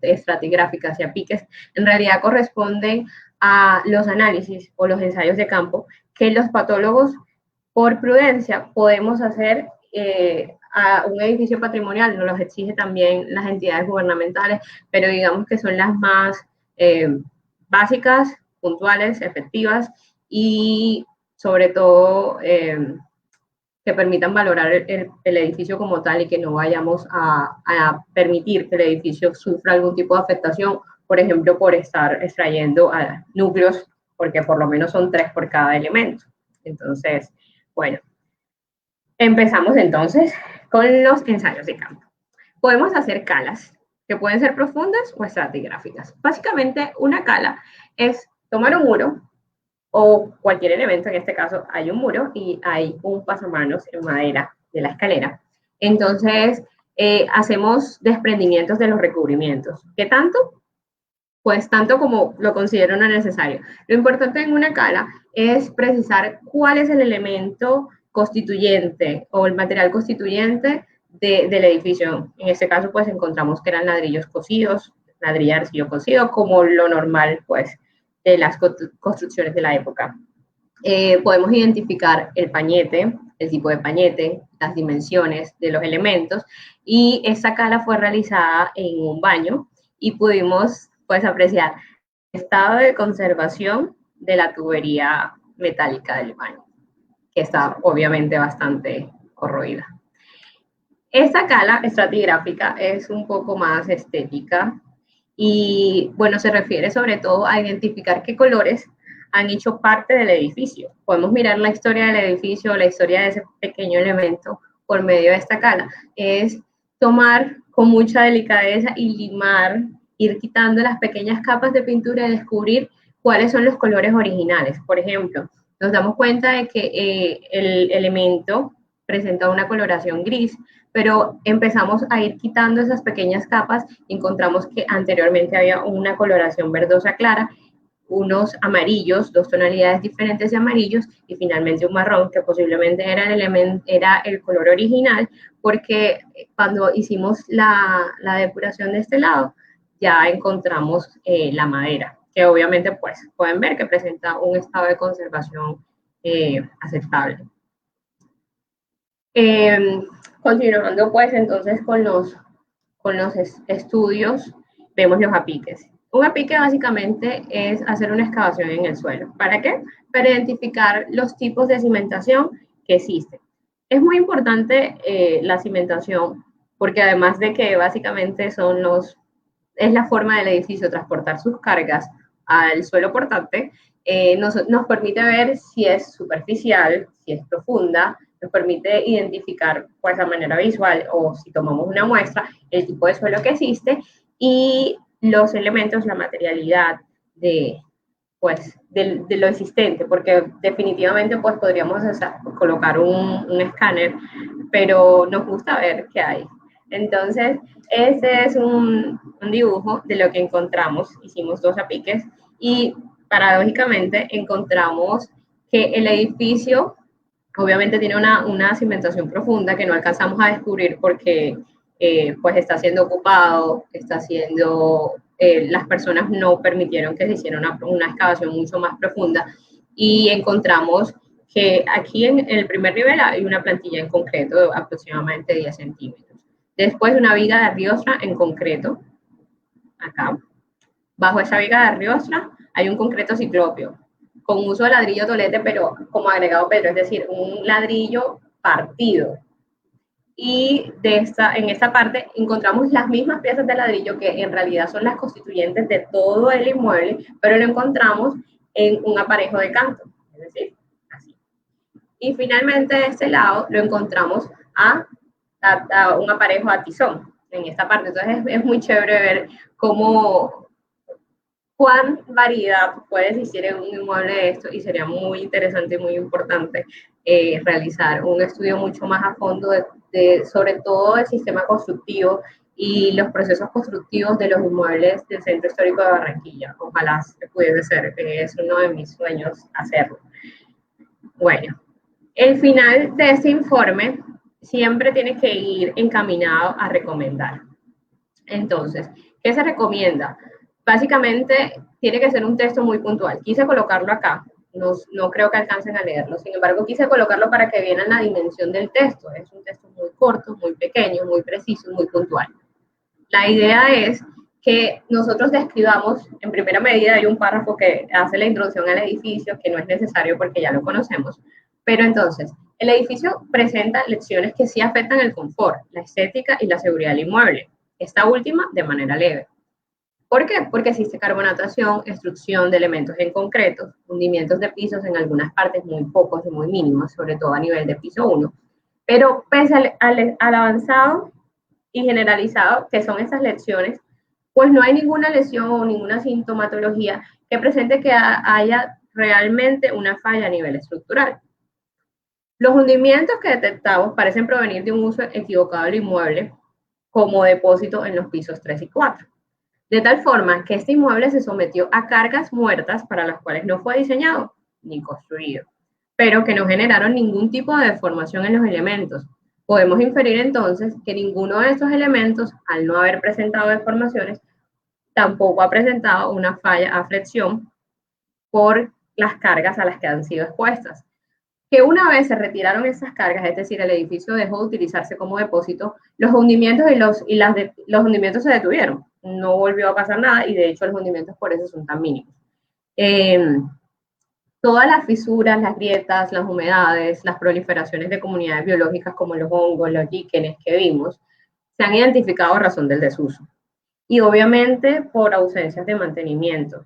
estratigráficas y apiques, en realidad corresponden a los análisis o los ensayos de campo que los patólogos, por prudencia, podemos hacer a un edificio patrimonial, nos los exige también las entidades gubernamentales, pero digamos que son las más básicas, puntuales, efectivas y sobre todo que permitan valorar el edificio como tal y que no vayamos a permitir que el edificio sufra algún tipo de afectación, por ejemplo, por estar extrayendo núcleos, porque por lo menos son 3 por cada elemento. Entonces, bueno, empezamos entonces con los ensayos de campo. Podemos hacer calas, que pueden ser profundas o estratigráficas. Básicamente, una cala es tomar un muro, o cualquier elemento, en este caso hay un muro y hay un pasamanos en madera de la escalera. Entonces, hacemos desprendimientos de los recubrimientos. ¿Qué tanto? Pues tanto como lo considero no necesario. Lo importante en una cala es precisar cuál es el elemento constituyente o el material constituyente del edificio. En este caso, pues encontramos que eran ladrillos cocidos, ladrillo arcillo cocido, como lo normal, pues, de las construcciones de la época. Podemos identificar el pañete, el tipo de pañete, las dimensiones de los elementos, y esta cala fue realizada en un baño y pudimos pues apreciar el estado de conservación de la tubería metálica del baño, que está obviamente bastante corroída. Esta cala estratigráfica es un poco más estética y, bueno, se refiere sobre todo a identificar qué colores han hecho parte del edificio. Podemos mirar la historia del edificio, la historia de ese pequeño elemento por medio de esta cala. Es tomar con mucha delicadeza y limar, ir quitando las pequeñas capas de pintura y descubrir cuáles son los colores originales. Por ejemplo, nos damos cuenta de que el elemento presenta una coloración gris, pero empezamos a ir quitando esas pequeñas capas y encontramos que anteriormente había una coloración verdosa clara, unos amarillos, 2 tonalidades diferentes de amarillos y finalmente un marrón que posiblemente era el color original, porque cuando hicimos la depuración de este lado ya encontramos la madera, que obviamente pues pueden ver que presenta un estado de conservación aceptable. Continuando pues entonces con los estudios, vemos los apiques. Un apique básicamente es hacer una excavación en el suelo. ¿Para qué? Para identificar los tipos de cimentación que existen. Es muy importante la cimentación porque además de que básicamente es la forma del edificio transportar sus cargas al suelo portante, nos permite ver si es superficial, si es profunda, nos permite identificar pues de manera visual o si tomamos una muestra el tipo de suelo que existe y los elementos, la materialidad pues, de lo existente, porque definitivamente pues podríamos colocar un escáner, pero nos gusta ver qué hay. Entonces, este es un dibujo de lo que encontramos, hicimos 2 apiques y paradójicamente encontramos que el edificio obviamente tiene una cimentación profunda que no alcanzamos a descubrir porque pues está siendo ocupado, las personas no permitieron que se hiciera una excavación mucho más profunda y encontramos que aquí en el primer nivel hay una plantilla en concreto de aproximadamente 10 centímetros. Después una viga de arriostra en concreto, acá. Bajo esa viga de arriostra hay un concreto ciclópeo, con uso de ladrillo tolete, pero como agregado Pedro, es decir, un ladrillo partido. Y en esta parte encontramos las mismas piezas de ladrillo que en realidad son las constituyentes de todo el inmueble, pero lo encontramos en un aparejo de canto, es decir, así. Y finalmente de este lado lo encontramos a un aparejo a tizón en esta parte. Entonces es muy chévere ver cuán variedad puede existir en un inmueble de esto, y sería muy interesante y muy importante realizar un estudio mucho más a fondo sobre todo el sistema constructivo y los procesos constructivos de los inmuebles del Centro Histórico de Barranquilla. Ojalá pudiese ser, es uno de mis sueños hacerlo. Bueno, el final de este informe siempre tiene que ir encaminado a recomendar. Entonces, ¿qué se recomienda? Básicamente, tiene que ser un texto muy puntual. Quise colocarlo acá, no creo que alcancen a leerlo. Sin embargo, quise colocarlo para que vieran la dimensión del texto. Es un texto muy corto, muy pequeño, muy preciso, muy puntual. La idea es que nosotros describamos, en primera medida hay un párrafo que hace la introducción al edificio, que no es necesario porque ya lo conocemos, pero entonces, el edificio presenta lecciones que sí afectan el confort, la estética y la seguridad del inmueble. Esta última de manera leve. ¿Por qué? Porque existe carbonatación, extrusión de elementos en concreto, hundimientos de pisos en algunas partes muy pocos y muy mínimos, sobre todo a nivel de piso 1. Pero pese al avanzado y generalizado que son estas lecciones, pues no hay ninguna lesión o ninguna sintomatología que presente que haya realmente una falla a nivel estructural. Los hundimientos que detectamos parecen provenir de un uso equivocado del inmueble como depósito en los pisos 3 y 4. De tal forma que este inmueble se sometió a cargas muertas para las cuales no fue diseñado ni construido, pero que no generaron ningún tipo de deformación en los elementos. Podemos inferir entonces que ninguno de estos elementos, al no haber presentado deformaciones, tampoco ha presentado una falla a flexión por las cargas a las que han sido expuestas. Que una vez se retiraron esas cargas, es decir, el edificio dejó de utilizarse como depósito, los hundimientos los hundimientos se detuvieron. No volvió a pasar nada y de hecho los hundimientos por eso son tan mínimos. Todas las fisuras, las grietas, las humedades, las proliferaciones de comunidades biológicas como los hongos, los líquenes que vimos, se han identificado a razón del desuso. Y obviamente por ausencias de mantenimiento.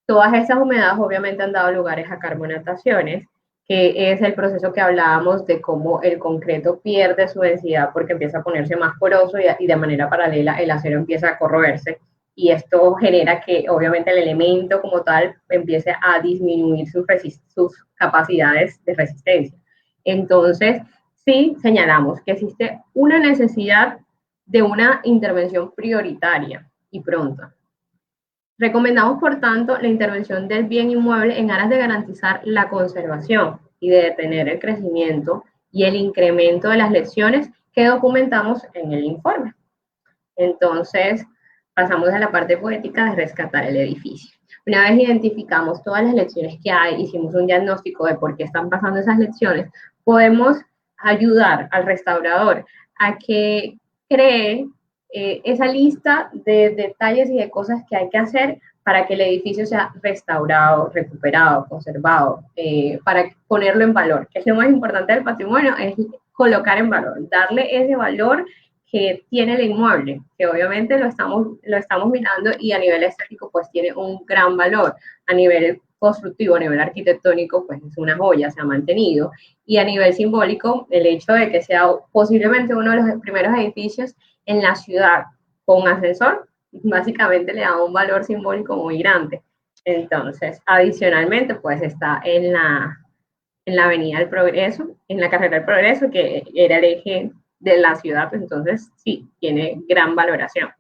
Todas esas humedades obviamente han dado lugares a carbonataciones, que es el proceso que hablábamos de cómo el concreto pierde su densidad porque empieza a ponerse más poroso y de manera paralela el acero empieza a corroerse, y esto genera que obviamente el elemento como tal empiece a disminuir sus capacidades de resistencia. Entonces, sí señalamos que existe una necesidad de una intervención prioritaria y pronta. Recomendamos, por tanto, la intervención del bien inmueble en aras de garantizar la conservación y de detener el crecimiento y el incremento de las lecciones que documentamos en el informe. Entonces, pasamos a la parte poética de rescatar el edificio. Una vez identificamos todas las lecciones que hay, hicimos un diagnóstico de por qué están pasando esas lecciones, podemos ayudar al restaurador a que cree esa lista de detalles y de cosas que hay que hacer para que el edificio sea restaurado, recuperado, conservado, para ponerlo en valor. Que es lo más importante del patrimonio, es colocar en valor, darle ese valor que tiene el inmueble, que obviamente lo estamos mirando y a nivel estético pues tiene un gran valor, a nivel constructivo, a nivel arquitectónico pues es una joya, se ha mantenido, y a nivel simbólico el hecho de que sea posiblemente uno de los primeros edificios en la ciudad con ascensor, básicamente le da un valor simbólico muy grande. Entonces, adicionalmente, pues está en la Avenida del Progreso, en la Carrera del Progreso, que era el eje de la ciudad, entonces sí, tiene gran valoración.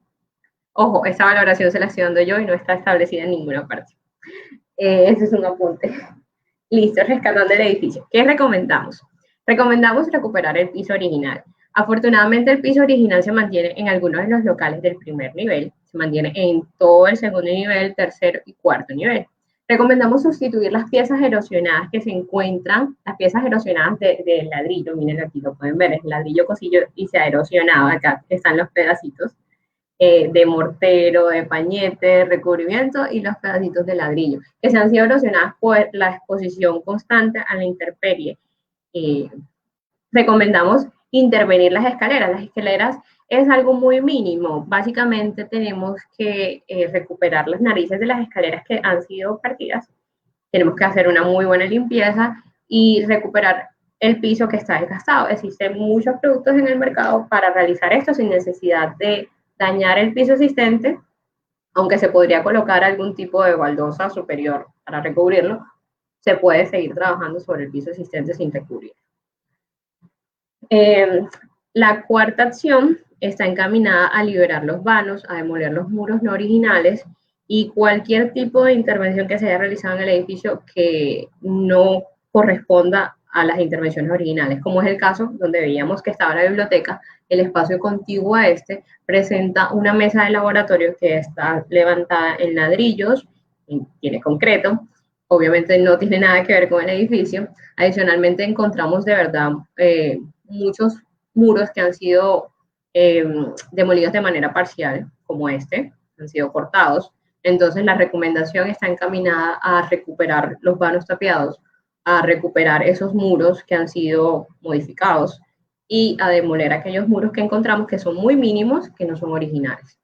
Ojo, esa valoración se la estoy dando yo y no está establecida en ninguna parte. Ese es un apunte. Listo, rescatando el edificio. ¿Qué recomendamos? Recomendamos recuperar el piso original. Afortunadamente el piso original se mantiene en algunos de los locales del primer nivel, se mantiene en todo el segundo nivel, tercero y cuarto nivel. Recomendamos sustituir las piezas erosionadas que se encuentran, las piezas erosionadas del ladrillo, miren aquí lo pueden ver, es el ladrillo cosillo y se ha erosionado, acá están los pedacitos de mortero, de pañete, recubrimiento y los pedacitos de ladrillo, que se han sido erosionadas por la exposición constante a la intemperie. Recomendamos intervenir las escaleras. Las escaleras es algo muy mínimo. Básicamente tenemos que recuperar las narices de las escaleras que han sido partidas. Tenemos que hacer una muy buena limpieza y recuperar el piso que está desgastado. Existen muchos productos en el mercado para realizar esto sin necesidad de dañar el piso existente, aunque se podría colocar algún tipo de baldosa superior para recubrirlo, se puede seguir trabajando sobre el piso existente sin recubrir. La cuarta acción está encaminada a liberar los vanos, a demoler los muros no originales y cualquier tipo de intervención que se haya realizado en el edificio que no corresponda a las intervenciones originales, como es el caso donde veíamos que estaba la biblioteca. El espacio contiguo a este presenta una mesa de laboratorio que está levantada en ladrillos, tiene concreto, obviamente no tiene nada que ver con el edificio. Adicionalmente encontramos de verdad muchos muros que han sido demolidos de manera parcial, como este, han sido cortados. Entonces la recomendación está encaminada a recuperar los vanos tapiados, a recuperar esos muros que han sido modificados y a demoler aquellos muros que encontramos que son muy mínimos, que no son originales.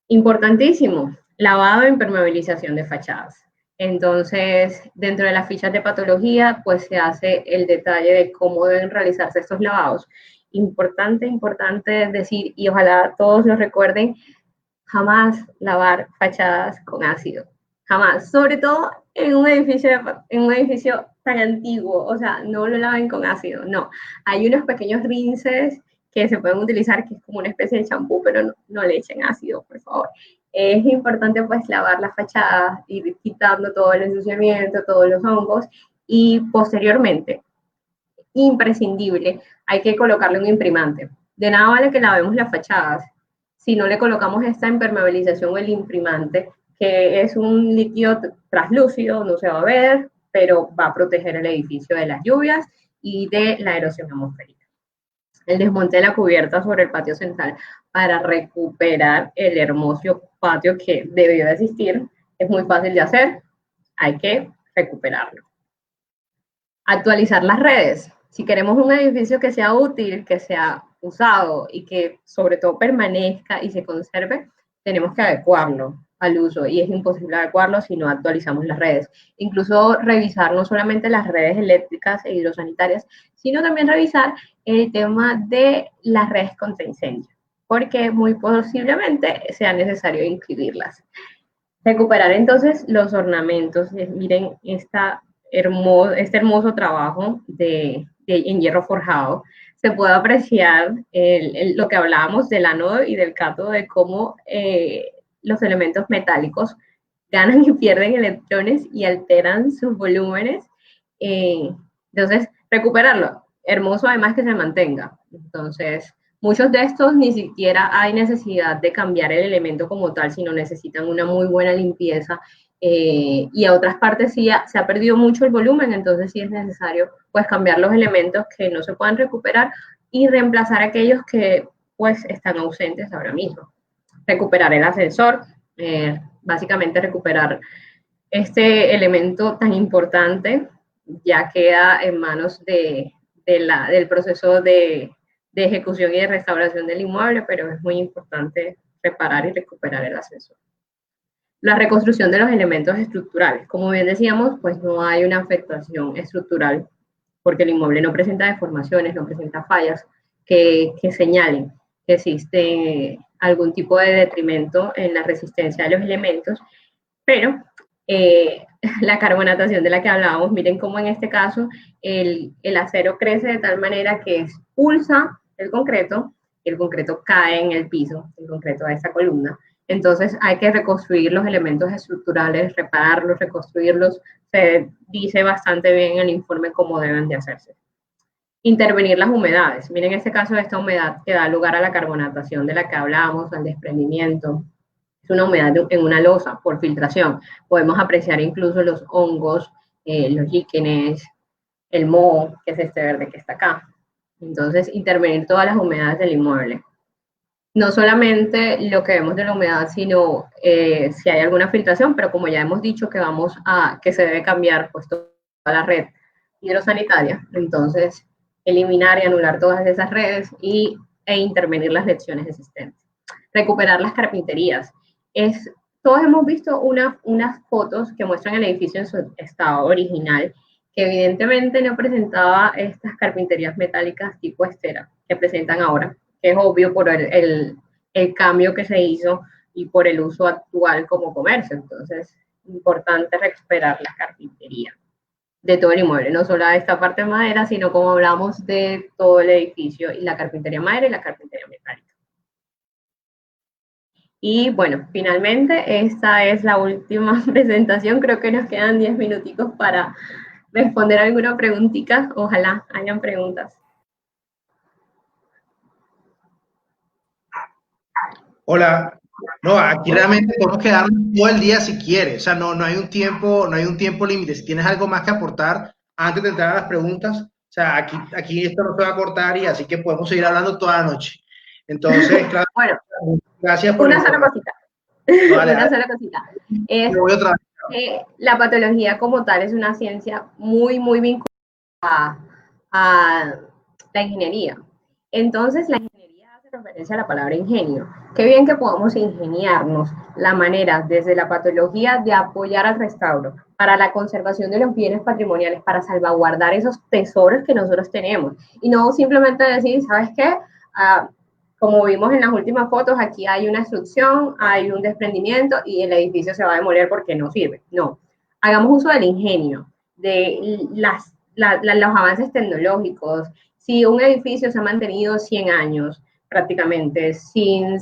Importantísimo, lavado e impermeabilización de fachadas. Entonces, dentro de las fichas de patología, pues se hace el detalle de cómo deben realizarse estos lavados. Importante decir, y ojalá todos lo recuerden, jamás lavar fachadas con ácido. Jamás. Sobre todo en un edificio tan antiguo. O sea, no lo laven con ácido, no. Hay unos pequeños rinces que se pueden utilizar, que es como una especie de champú, pero no le echen ácido, por favor. Es importante pues lavar las fachadas, ir quitando todo el ensuciamiento, todos los hongos y posteriormente, imprescindible, hay que colocarle un imprimante. De nada vale que lavemos las fachadas si no le colocamos esta impermeabilización o el imprimante, que es un líquido translúcido, no se va a ver, pero va a proteger el edificio de las lluvias y de la erosión atmosférica. El desmonte de la cubierta sobre el patio central para recuperar el hermoso patio que debió de existir. Es muy fácil de hacer, hay que recuperarlo. Actualizar las redes. Si queremos un edificio que sea útil, que sea usado y que sobre todo permanezca y se conserve, tenemos que adecuarlo al uso y es imposible adecuarlo si no actualizamos las redes. Incluso revisar no solamente las redes eléctricas e hidrosanitarias, sino también revisar el tema de las redes contra incendio, porque muy posiblemente sea necesario incluirlas. Recuperar entonces los ornamentos. Miren este hermoso trabajo en hierro forjado. Se puede apreciar lo que hablábamos del ánodo y del cátodo, de cómo los elementos metálicos ganan y pierden electrones y alteran sus volúmenes. Entonces, recuperarlo. Hermoso además que se mantenga. Entonces, muchos de estos ni siquiera hay necesidad de cambiar el elemento como tal, sino necesitan una muy buena limpieza. Y a otras partes sí se ha perdido mucho el volumen, entonces sí es necesario pues cambiar los elementos que no se puedan recuperar y reemplazar aquellos que pues están ausentes ahora mismo. Recuperar el ascensor, básicamente recuperar este elemento tan importante ya queda en manos del proceso de ejecución y de restauración del inmueble, pero es muy importante reparar y recuperar el ascensor. La reconstrucción de los elementos estructurales. Como bien decíamos, pues no hay una afectación estructural porque el inmueble no presenta deformaciones, no presenta fallas que señalen que existe algún tipo de detrimento en la resistencia de los elementos, pero la carbonatación de la que hablábamos, miren cómo en este caso el acero crece de tal manera que expulsa el concreto cae en el piso, el concreto de esa columna. Entonces hay que reconstruir los elementos estructurales, repararlos, reconstruirlos. Se dice bastante bien en el informe cómo deben de hacerse. Intervenir las humedades. Miren este caso de esta humedad que da lugar a la carbonatación de la que hablábamos, al desprendimiento. es una humedad en una losa por filtración. Podemos apreciar incluso los hongos, los líquenes, el moho, que es este verde que está acá. Entonces, intervenir todas las humedades del inmueble. No solamente lo que vemos de la humedad, sino si hay alguna filtración, pero como ya hemos dicho que se debe cambiar pues toda la red hidrosanitaria, entonces eliminar y anular todas esas redes e intervenir las lecciones existentes. Recuperar las carpinterías. Todos hemos visto unas fotos que muestran el edificio en su estado original, que evidentemente no presentaba estas carpinterías metálicas tipo estera que presentan ahora, que es obvio por el cambio que se hizo y por el uso actual como comercio. Entonces, importante recuperar la carpintería de todo el inmueble, no solo de esta parte de madera, sino como hablamos de todo el edificio y la carpintería madera y la carpintería metálica. Y bueno, finalmente esta es la última presentación, creo que nos quedan 10 minuticos para responder alguna preguntita, ojalá hayan preguntas. Hola. No, aquí realmente podemos quedarnos todo el día si quieres. O sea, no hay un tiempo, no hay un tiempo límite. Si tienes algo más que aportar antes de entrar a las preguntas, o sea, aquí esto no se va a cortar y así que podemos seguir hablando toda la noche. Entonces, claro, bueno, gracias por una sola cosita. No, dale, una sola cosita. Es que la patología como tal es una ciencia muy, muy vinculada a la ingeniería. Entonces, la ingeniería hace referencia a la palabra ingenio. Qué bien que podamos ingeniarnos la manera desde la patología de apoyar al restauro para la conservación de los bienes patrimoniales, para salvaguardar esos tesoros que nosotros tenemos. Y no simplemente decir, ¿sabes qué? Como vimos en las últimas fotos, aquí hay una destrucción, hay un desprendimiento y el edificio se va a demoler porque no sirve. No, hagamos uso del ingenio, de los avances tecnológicos. Si un edificio se ha mantenido 100 años prácticamente sin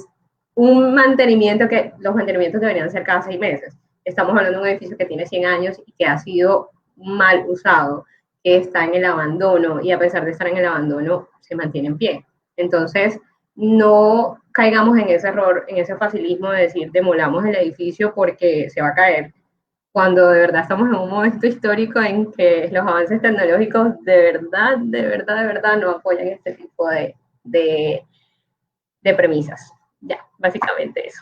un mantenimiento, que los mantenimientos deberían ser cada 6 meses. Estamos hablando de un edificio que tiene 100 años y que ha sido mal usado, que está en el abandono y a pesar de estar en el abandono se mantiene en pie. Entonces, no caigamos en ese error, en ese facilismo de decir demolamos el edificio porque se va a caer, cuando de verdad estamos en un momento histórico en que los avances tecnológicos de verdad no apoyan este tipo de premisas. Ya, básicamente eso.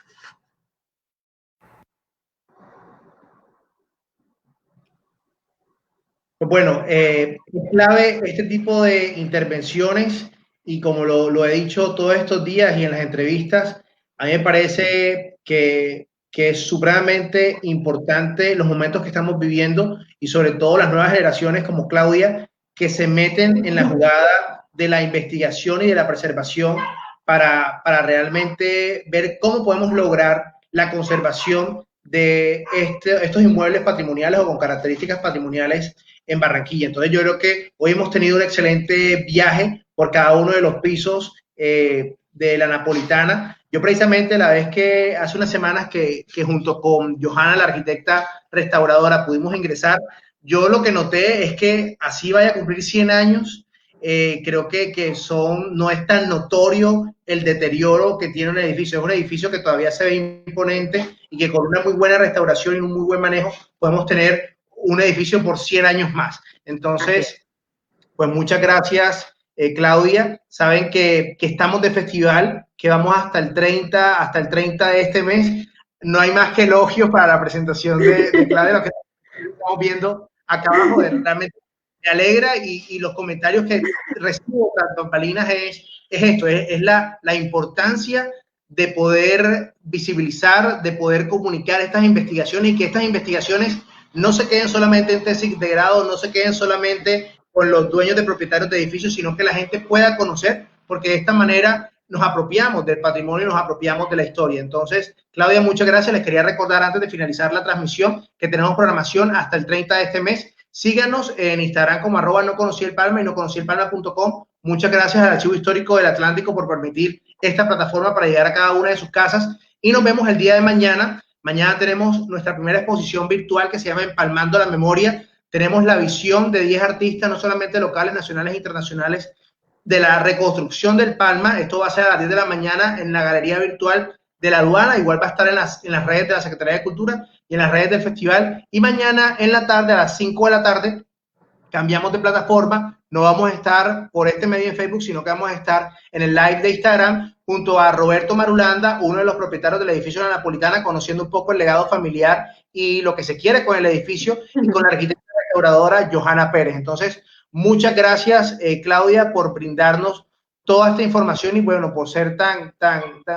Bueno, es clave este tipo de intervenciones y como lo he dicho todos estos días y en las entrevistas, a mí me parece que es supremamente importante los momentos que estamos viviendo y sobre todo las nuevas generaciones como Claudia que se meten en la jugada de la investigación y de la preservación para realmente ver cómo podemos lograr la conservación de estos inmuebles patrimoniales o con características patrimoniales en Barranquilla. Entonces yo creo que hoy hemos tenido un excelente viaje por cada uno de los pisos de la Napolitana. Yo precisamente la vez que hace unas semanas que junto con Johanna, la arquitecta restauradora, pudimos ingresar, yo lo que noté es que así vaya a cumplir 100 años, creo que no es tan notorio el deterioro que tiene un edificio. Es un edificio que todavía se ve imponente y que con una muy buena restauración y un muy buen manejo podemos tener un edificio por 100 años más. Entonces, pues muchas gracias, Claudia. Saben que estamos de festival, que vamos hasta el 30 de este mes. No hay más que elogios para la presentación de Claudia, lo que estamos viendo acá abajo. Realmente me alegra y los comentarios que recibo tras bambalinas es esto, es la importancia de poder visibilizar, de poder comunicar estas investigaciones y que estas investigaciones no se queden solamente en tesis de grado, no se queden solamente con los dueños de propietarios de edificios, sino que la gente pueda conocer, porque de esta manera nos apropiamos del patrimonio y nos apropiamos de la historia. Entonces, Claudia, muchas gracias. Les quería recordar antes de finalizar la transmisión que tenemos programación hasta el 30 de este mes. Síganos en Instagram como @noconocielpalma y noconocielpalma.com. Muchas gracias al Archivo Histórico del Atlántico por permitir esta plataforma para llegar a cada una de sus casas y nos vemos el día de mañana. Mañana tenemos nuestra primera exposición virtual que se llama Empalmando la Memoria. Tenemos la visión de 10 artistas, no solamente locales, nacionales e internacionales, de la reconstrucción del Palma. Esto va a ser a las 10 de la mañana en la galería virtual de la aduana, igual va a estar en las redes de la Secretaría de Cultura y en las redes del festival. Y mañana en la tarde, a las 5 de la tarde, cambiamos de plataforma, no vamos a estar por este medio de Facebook, sino que vamos a estar en el live de Instagram junto a Roberto Marulanda, uno de los propietarios del edificio de la Napolitana, conociendo un poco el legado familiar y lo que se quiere con el edificio, y con la arquitecta restauradora Johanna Pérez. Entonces, muchas gracias, Claudia, por brindarnos toda esta información y bueno, por ser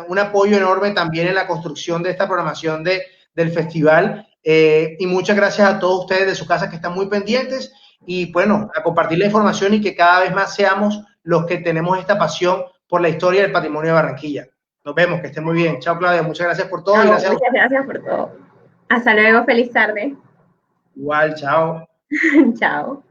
un apoyo enorme también en la construcción de esta programación del festival. Y muchas gracias a todos ustedes de su casa que están muy pendientes y bueno, a compartir la información y que cada vez más seamos los que tenemos esta pasión por la historia del patrimonio de Barranquilla. Nos vemos, que estén muy bien. Chao, Claudia, muchas gracias por todo. Chao, Y gracias muchas gracias por todo. Hasta luego, feliz tarde. Igual, chao. Chao.